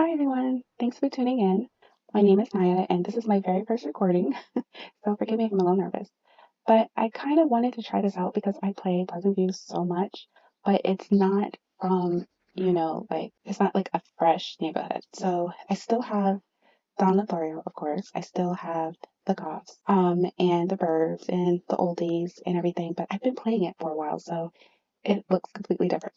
Hi everyone, thanks for tuning in. My name is Naya and this is my very first recording, so forgive me if I'm a little nervous. But I kind of wanted to try this out because I play Pleasantview so much, but it's not from, it's not like a fresh neighborhood. So I still have Don Lothario, of course. I still have the Goths, and the Burbs and the oldies and everything, but I've been playing it for a while, so it looks completely different.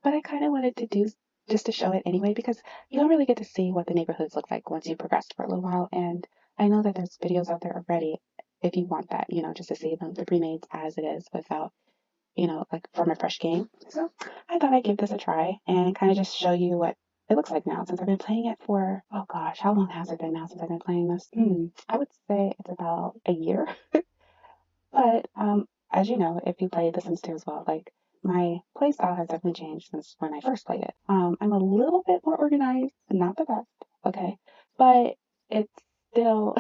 But I kind of wanted to do just to show it anyway because you don't really get to see what the neighborhoods look like once you progress for a little while. And I know that there's videos out there already if you want that, just to see them, the pre-mades as it is without, like from a fresh game. So I thought I'd give this a try and kind of just show you what it looks like now since I've been playing it for, oh gosh, how long has it been now since I've been playing this? I would say it's about a year. But as you know, if you play The Sims 2 as well, like my play style has definitely changed since when I first played it. I'm a little bit more organized, not the best, okay, but it's still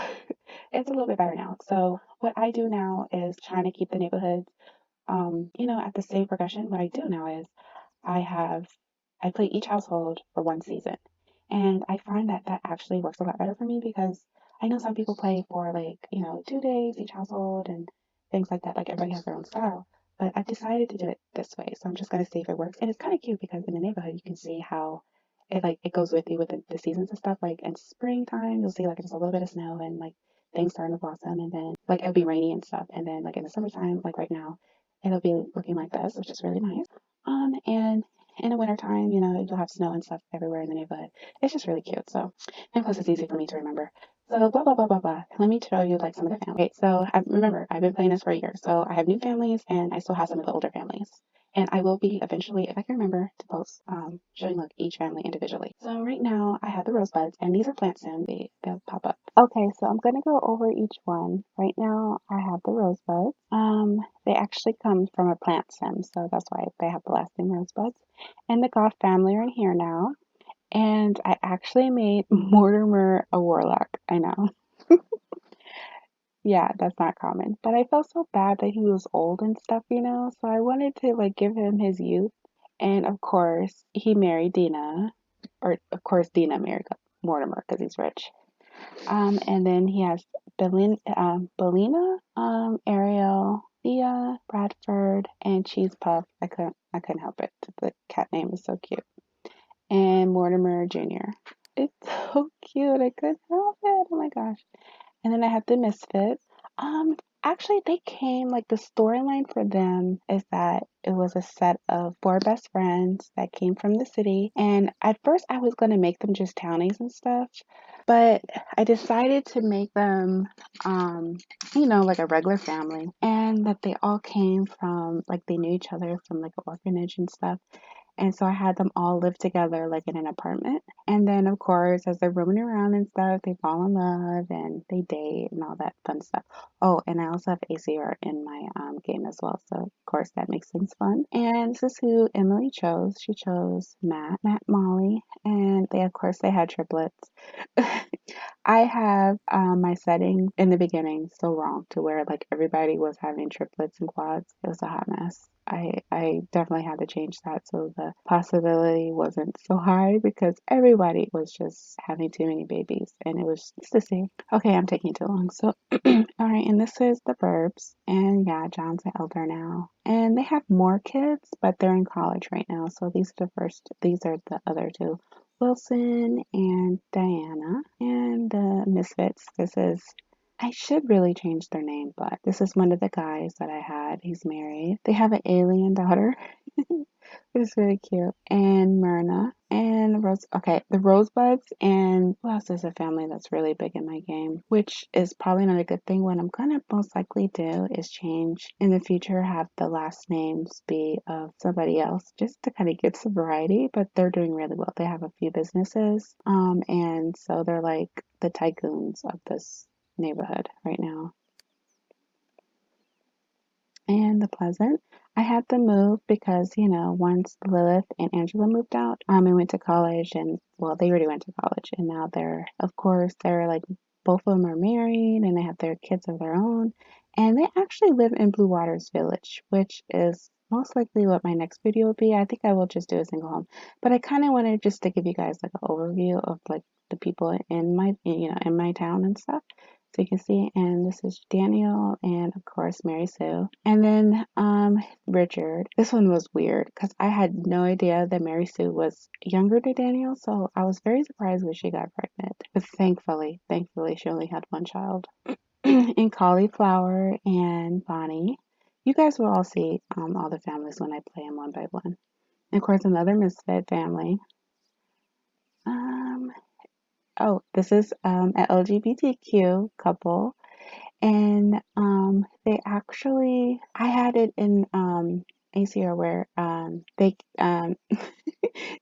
it's a little bit better now. So what I do now is trying to keep the neighborhoods, at the same progression. What I do now is I have I play each household for one season, and I find that that actually works a lot better for me because I know some people play for like 2 days each household and things like that. Like everybody has their own style, but I've decided to do it this way. So I'm just gonna see if it works, and it's kind of cute because in the neighborhood you can see how it goes with you with the seasons and stuff. Like in springtime, you'll see like just a little bit of snow and like things starting to blossom, and then like it'll be rainy and stuff, and then like in the summertime, like right now, it'll be looking like this, which is really nice. And in the wintertime, you'll have snow and stuff everywhere in the neighborhood. It's just really cute. So, and plus it's easy for me to remember. So blah blah blah blah blah. Let me show you like some of the families. Okay, so remember I've been playing this for a year, so I have new families and I still have some of the older families. And I will be eventually, if I can remember, to post showing like each family individually. So right now I have the Rosebuds, and these are plant sims. They'll pop up. Okay, so I'm gonna go over each one. Right now I have the Rosebuds. They actually come from a plant sim, so that's why they have the last name Rosebuds. And the Goth family are in here now. And I actually made Mortimer a warlock. I know. Yeah, that's not common. But I felt so bad that he was old and stuff. So I wanted to like give him his youth. And of course, he married Dina. Or of course Dina married Mortimer because he's rich. And then he has Belina, Ariel, Thea, Bradford, and Cheese Puff. I couldn't help it. The cat name is so cute. And Mortimer Jr. It's so cute. I couldn't help it. Oh my gosh. And then I have the Misfits. Actually, they came like the storyline for them is that it was a set of four best friends that came from the city. And at first, I was gonna make them just townies and stuff, but I decided to make them, like a regular family, and that they all came from like they knew each other from like an orphanage and stuff. And so I had them all live together like in an apartment. And then of course as they're roaming around and stuff, they fall in love and they date and all that fun stuff. Oh, and I also have ACR in my game as well. So of course that makes things fun. And this is who Emily chose. She chose Matt, Molly, and they of course they had triplets. I have my setting in the beginning so wrong to where like everybody was having triplets and quads. It was a hot mess. I definitely had to change that so the possibility wasn't so high because everybody was just having too many babies and it was just the same. Okay, I'm taking too long. So, all right, and this is the Burbs, and yeah, John's an elder now, and they have more kids, but they're in college right now. So these are the other two. Wilson and Diana, and the Misfits. I should really change their name, but this is one of the guys that I had. He's married. They have an alien daughter. It's really cute. And Myrna and the Rosebuds, and who else is a family that's really big in my game, which is probably not a good thing. What I'm gonna most likely do is change in the future, have the last names be of somebody else just to kind of get some variety, but they're doing really well. They have a few businesses, and so they're like the tycoons of this neighborhood right now. And the Pleasant, I had them move because, once Lilith and Angela moved out, and went to college, and well, they already went to college, and now they're like, both of them are married, and they have their kids of their own, and they actually live in Bluewater's village, which is most likely what my next video will be. I think I will just do a single home, but I kind of wanted just to give you guys like an overview of like the people in my, in my town and stuff. So you can see, and this is Daniel and of course Mary Sue. And then Richard. This one was weird because I had no idea that Mary Sue was younger than Daniel, so I was very surprised when she got pregnant. But thankfully she only had one child. And Cauliflower and Bonnie. You guys will all see all the families when I play them one by one. And of course, another misfit family. Um, oh, this is an LGBTQ couple, and they actually, I had it in ACR where they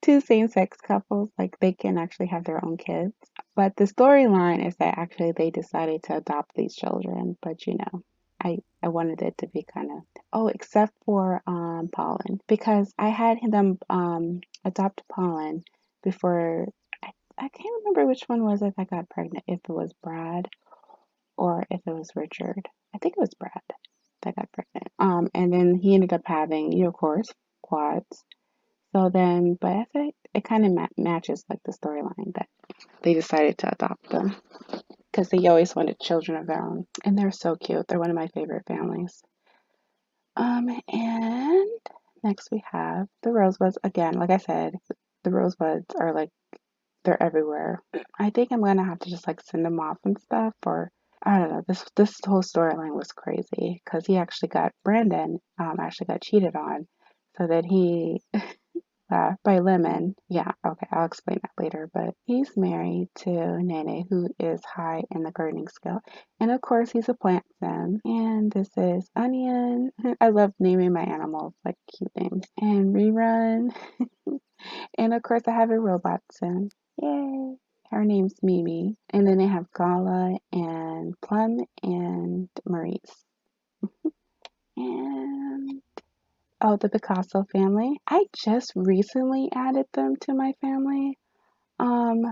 two same-sex couples, like they can actually have their own kids. But the storyline is that actually they decided to adopt these children, but I wanted it to be kind of, oh, except for Pollen, because I had them adopt Pollen before. I can't remember which one was it that got pregnant, if it was Brad or if it was Richard. I think it was Brad that got pregnant. And then he ended up having, of course, quads. So then, but I think it kind of matches like the storyline that they decided to adopt them because they always wanted children of their own, and they're so cute. They're one of my favorite families. And next we have the Rosebuds. Again, like I said, the Rosebuds are like, they're everywhere. I think I'm gonna have to just like send them off and stuff, or I don't know. This whole storyline was crazy because he actually got Brandon actually got cheated on, so that he by Lemon. Yeah, okay, I'll explain that later. But he's married to Nene, who is high in the gardening skill. And of course, he's a plant sim. And this is Onion. I love naming my animals like cute names. And Rerun. And of course, I have a robot sim. Yay! Her name's Mimi. And then they have Gala and Plum and Maurice. And oh, the Picasso family. I just recently added them to my family, um,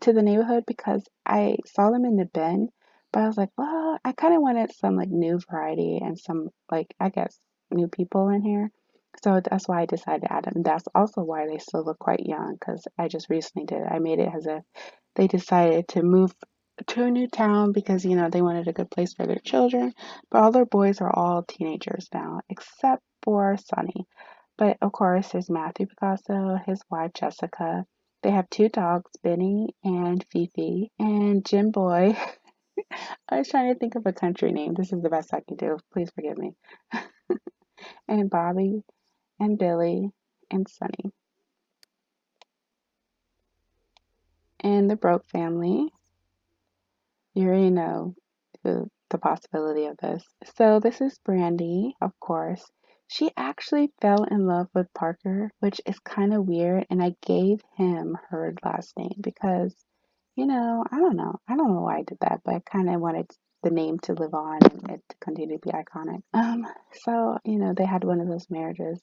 to the neighborhood because I saw them in the bin, but I was like, well, I kind of wanted some like new variety and some like, I guess, new people in here. So that's why I decided to add them. That's also why they still look quite young because I just recently did it. I made it as if they decided to move to a new town because, they wanted a good place for their children. But all their boys are all teenagers now, except for Sonny. But of course, there's Matthew Picasso, his wife Jessica. They have two dogs, Benny and Fifi, and Jim Boy. I was trying to think of a country name. This is the best I can do. Please forgive me. And Bobby and Billy and Sonny. And the Broke family. You already know the possibility of this. So this is Brandy, of course. She actually fell in love with Parker, which is kind of weird, and I gave him her last name because, I don't know. I don't know why I did that, but I kind of wanted the name to live on and it to continue to be iconic. So, they had one of those marriages.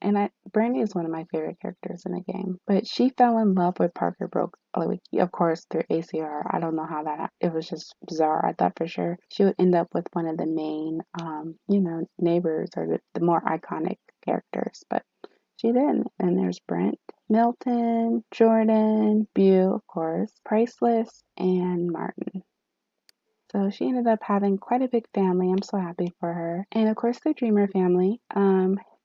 And Brandy is one of my favorite characters in the game. But she fell in love with Parker Broke, like, of course, through ACR. I don't know how it was just bizarre. I thought for sure she would end up with one of the main, neighbors or the more iconic characters. But she didn't. And there's Brent, Milton, Jordan, Bew, of course, Priceless, and Martin. So she ended up having quite a big family. I'm so happy for her. And of course, the Dreamer family.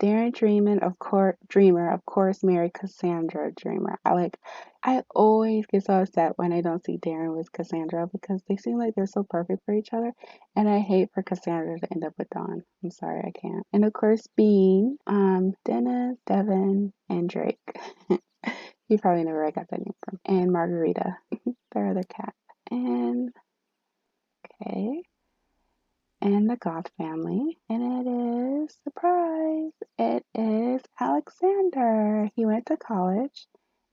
Darren Dreamer, of course, married Cassandra Dreamer. I always get so upset when I don't see Darren with Cassandra because they seem like they're so perfect for each other. And I hate for Cassandra to end up with Dawn. I'm sorry, I can't. And of course, Bean, Dennis, Devin, and Drake. You probably know where I got that name from. And Margarita, their other cat. And okay, and the Goth family, and it is, surprise, it is Alexander. He went to college,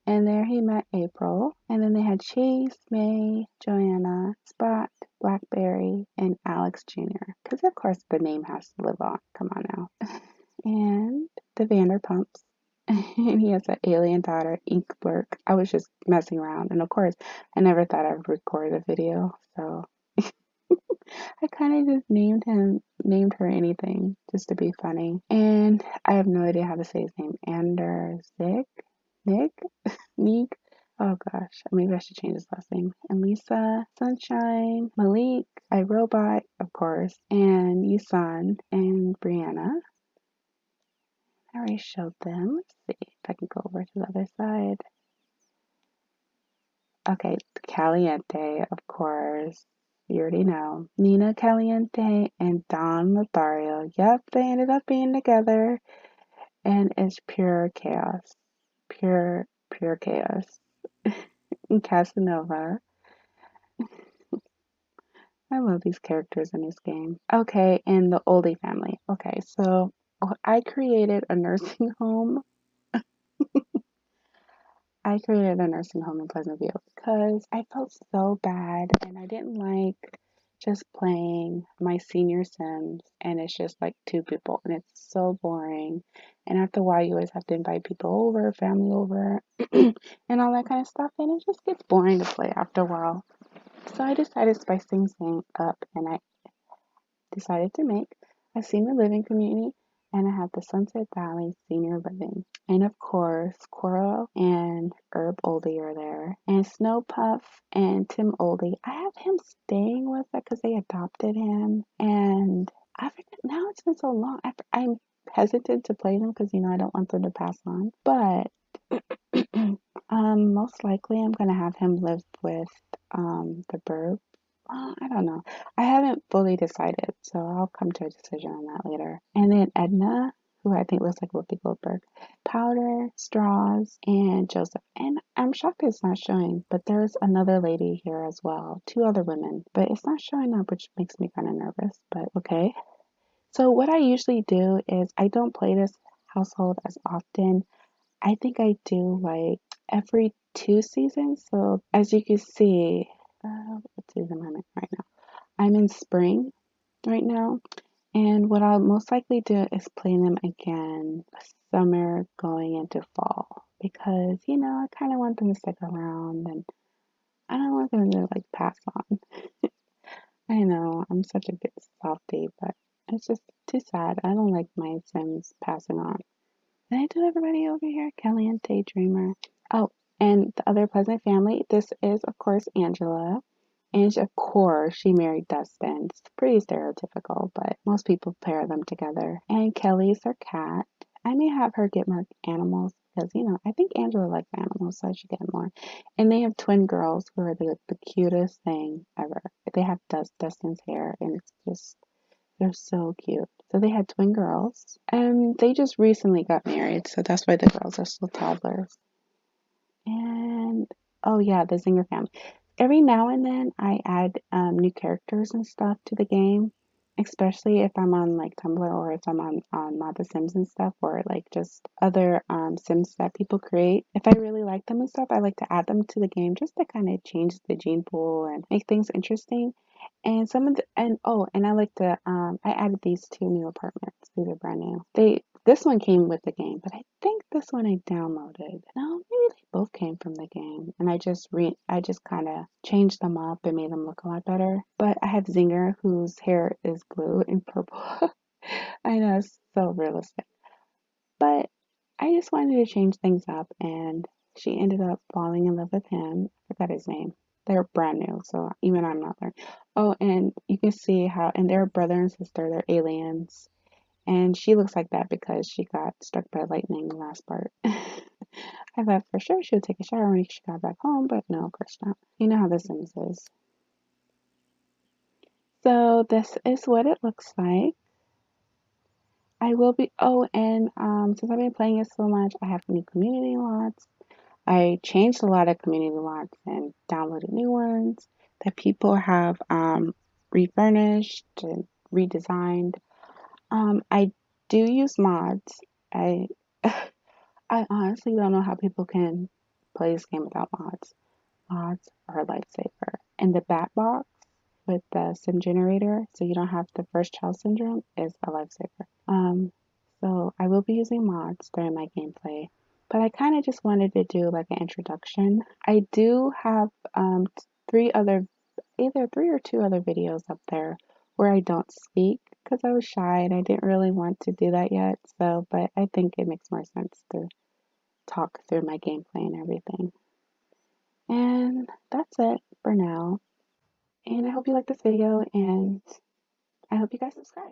and there he met April, and then they had Chase, May, Joanna, Spot, Blackberry, and Alex Jr. Because of course the name has to live on. Come on now. And the Vanderpumps. And he has an alien daughter, Inkberg. I was just messing around, and of course, I never thought I would record a video, so I kind of just named him named her anything just to be funny. And I have no idea how to say his name. Nick? Neek? Oh gosh, maybe I should change his last name. And Lisa, Sunshine, Malik, iRobot, of course, and Yusan and Brianna. I already showed them. Let's see if I can go over to the other side. Okay, Caliente, of course. You already know. Nina Caliente and Don Lothario. Yep, they ended up being together. And it's pure chaos. Pure chaos. And Casanova. I love these characters in this game. Okay, and the Oldie family. Okay, so I created a nursing home. I created a nursing home in Pleasantview because I felt so bad and I didn't like just playing my senior Sims and it's just like two people and it's so boring. And after a while, you always have to invite people over, family over, and all that kind of stuff. And it just gets boring to play after a while. So I decided to spice things up and I decided to make a senior living community and I have the Sunset Valley Senior Living. And of course, Coral and Herb Oldie are there. And Snow Puff and Tim Oldie. I have him staying with us because they adopted him. And I forget, now it's been so long. I'm hesitant to play them because, I don't want them to pass on. But most likely I'm going to have him live with the Burbs. I don't know. I haven't fully decided, so I'll come to a decision on that later. And then Edna, who I think looks like Whoopi Goldberg, Powder, Straws, and Joseph. And I'm shocked it's not showing, but there's another lady here as well, two other women, but it's not showing up, which makes me kind of nervous, but okay. So what I usually do is I don't play this household as often. I think I do like every 2 seasons. So as you can see, what season am I in right now? I'm in spring right now, and what I'll most likely do is play them again summer going into fall because I kind of want them to stick around and I don't want them to like pass on. I know I'm such a good softie, but it's just too sad. I don't like my Sims passing on. Did I do everybody over here? Kelly and Daydreamer. Oh, and the other Pleasant family. This is, of course, Angela. And of course, she married Dustin. It's pretty stereotypical, but most people pair them together. And Kelly's her cat. I may have her get more animals because, I think Angela likes animals, so I should get more. And they have twin girls who are the cutest thing ever. They have Dustin's hair, and it's just, they're so cute. So they had twin girls, and they just recently got married, so that's why the girls are still toddlers. And oh yeah, the Zinger family. Every now and then I add new characters and stuff to the game, especially if I'm on like Tumblr or if I'm on Mod the Sims and stuff, or like just other Sims that people create. If I really like them and stuff, I like to add them to the game just to kind of change the gene pool and make things interesting. And I like to I added these two new apartments. These are brand new. This one came with the game, but I think this one I downloaded. No, maybe they both came from the game. And I just kind of changed them up and made them look a lot better. But I have Zinger, whose hair is blue and purple. I know, it's so realistic. But I just wanted to change things up, and she ended up falling in love with him. I forgot his name. They're brand new, so even I'm not there. Oh, and you can see how, and they're brother and sister, they're aliens. And she looks like that because she got struck by lightning the last part. I thought for sure she would take a shower when she got back home, but no, of course not. You know how The Sims is. So this is what it looks like. And since I've been playing it so much, I have new community lots. I changed a lot of community lots and downloaded new ones that people have refurnished and redesigned. I do use mods. I I honestly don't know how people can play this game without mods. Mods are a lifesaver. And the bat box with the sim generator, so you don't have the first child syndrome, is a lifesaver. So I will be using mods during my gameplay, but I kind of just wanted to do like an introduction. I do have either three or two other videos up there where I don't speak, because I was shy and I didn't really want to do that yet. So, but I think it makes more sense to talk through my gameplay and everything. And that's it for now. And I hope you like this video and I hope you guys subscribe.